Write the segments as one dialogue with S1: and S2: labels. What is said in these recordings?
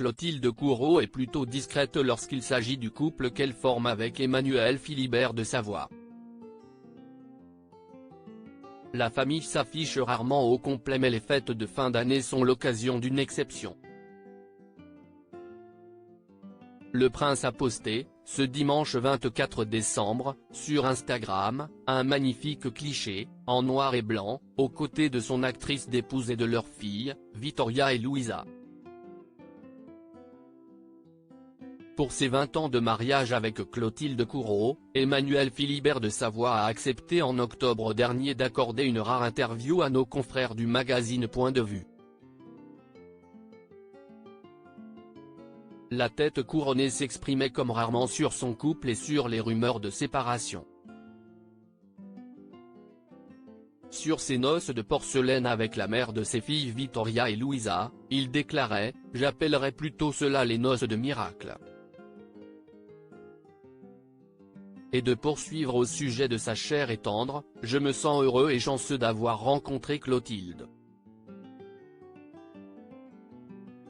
S1: Clotilde Courreau est plutôt discrète lorsqu'il s'agit du couple qu'elle forme avec Emmanuel Philibert de Savoie. La famille s'affiche rarement au complet mais les fêtes de fin d'année sont l'occasion d'une exception. Le prince a posté, ce dimanche 24 décembre, sur Instagram, un magnifique cliché, en noir et blanc, aux côtés de son actrice d'épouse et de leurs filles, Victoria et Louisa. Pour ses 20 ans de mariage avec Clotilde Courreau, Emmanuel Philibert de Savoie a accepté en octobre dernier d'accorder une rare interview à nos confrères du magazine Point de Vue. La tête couronnée s'exprimait comme rarement sur son couple et sur les rumeurs de séparation. Sur ses noces de porcelaine avec la mère de ses filles Victoria et Louisa, il déclarait « J'appellerais plutôt cela les noces de miracle ». Et de poursuivre au sujet de sa chère et tendre, « Je me sens heureux et chanceux d'avoir rencontré Clotilde.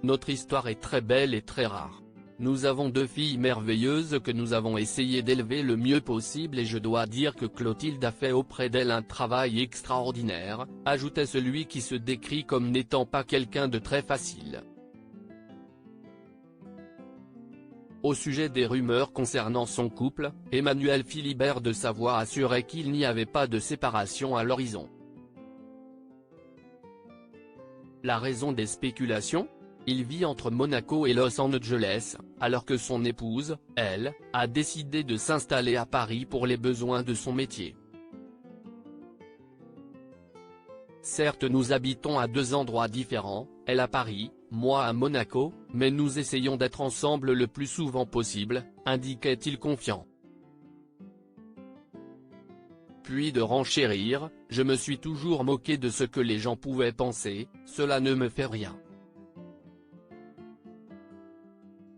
S1: Notre histoire est très belle et très rare. Nous avons 2 filles merveilleuses que nous avons essayé d'élever le mieux possible et je dois dire que Clotilde a fait auprès d'elle un travail extraordinaire », ajoutait celui qui se décrit comme n'étant pas quelqu'un de très facile. Au sujet des rumeurs concernant son couple, Emmanuel Philibert de Savoie assurait qu'il n'y avait pas de séparation à l'horizon. La raison des spéculations ? Il vit entre Monaco et Los Angeles, alors que son épouse, elle, a décidé de s'installer à Paris pour les besoins de son métier. Certes nous habitons à 2 endroits différents, elle à Paris, moi à Monaco, mais nous essayons d'être ensemble le plus souvent possible, indiquait-il confiant. Puis de renchérir, je me suis toujours moqué de ce que les gens pouvaient penser, cela ne me fait rien.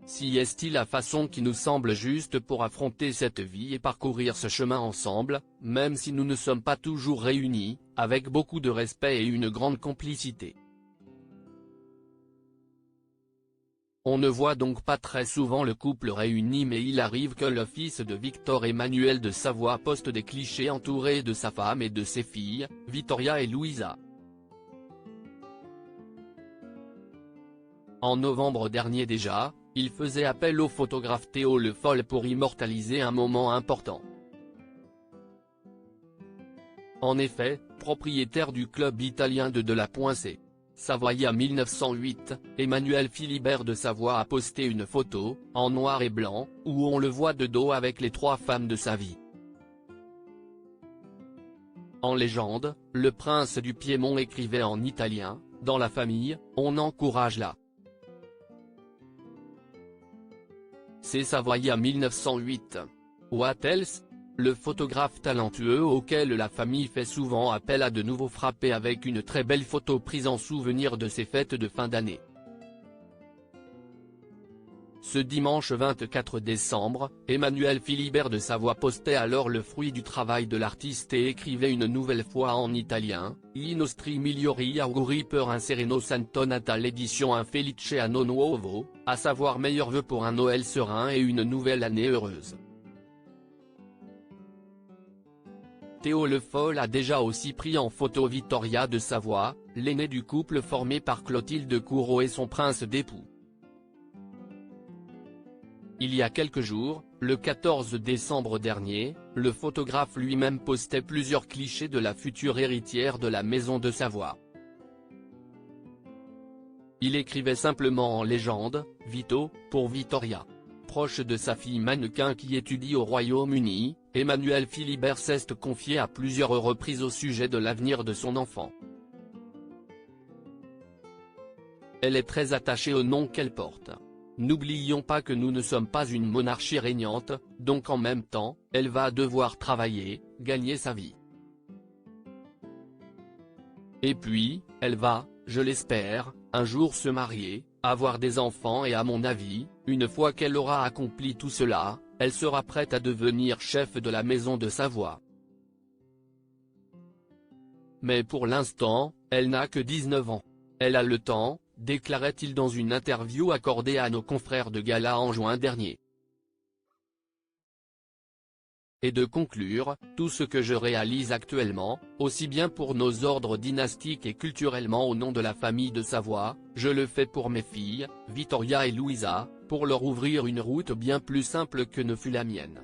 S1: Si est-il la façon qui nous semble juste pour affronter cette vie et parcourir ce chemin ensemble, même si nous ne sommes pas toujours réunis, avec beaucoup de respect et une grande complicité. On ne voit donc pas très souvent le couple réuni mais il arrive que le fils de Victor Emmanuel de Savoie poste des clichés entourés de sa femme et de ses filles, Victoria et Louisa. En novembre dernier déjà, il faisait appel au photographe Théo Le Foll pour immortaliser un moment important. En effet, propriétaire du club italien de la Poincée, Savoia 1908, Emmanuel Philibert de Savoie a posté une photo, en noir et blanc, où on le voit de dos avec les 3 femmes de sa vie. En légende, le prince du Piémont écrivait en italien, « Dans la famille, on encourage la ». C'est Savoia 1908. What else ? Le photographe talentueux auquel la famille fait souvent appel a de nouveau frappé avec une très belle photo prise en souvenir de ses fêtes de fin d'année. Ce dimanche 24 décembre, Emmanuel Philibert de Savoie postait alors le fruit du travail de l'artiste et écrivait une nouvelle fois en italien, I nostri migliori auguri per un sereno santo Natale édition un felice anno nuovo, à savoir meilleurs vœux pour un Noël serein et une nouvelle année heureuse. Théo Le Foll a déjà aussi pris en photo Victoria de Savoie, l'aînée du couple formé par Clotilde Courreau et son prince d'époux. Il y a quelques jours, le 14 décembre dernier, le photographe lui-même postait plusieurs clichés de la future héritière de la maison de Savoie. Il écrivait simplement en légende, Vito, pour Victoria. Proche de sa fille mannequin qui étudie au Royaume-Uni, Emmanuel Philibert s'est confié à plusieurs reprises au sujet de l'avenir de son enfant. Elle est très attachée au nom qu'elle porte. N'oublions pas que nous ne sommes pas une monarchie régnante, donc en même temps, elle va devoir travailler, gagner sa vie. Et puis, elle va, je l'espère, un jour se marier, avoir des enfants et à mon avis, une fois qu'elle aura accompli tout cela, elle sera prête à devenir chef de la maison de Savoie. Mais pour l'instant, elle n'a que 19 ans. Elle a le temps, déclarait-il dans une interview accordée à nos confrères de Gala en juin dernier. Et de conclure, tout ce que je réalise actuellement, aussi bien pour nos ordres dynastiques et culturellement au nom de la famille de Savoie, je le fais pour mes filles, Vittoria et Louisa, pour leur ouvrir une route bien plus simple que ne fut la mienne.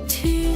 S2: To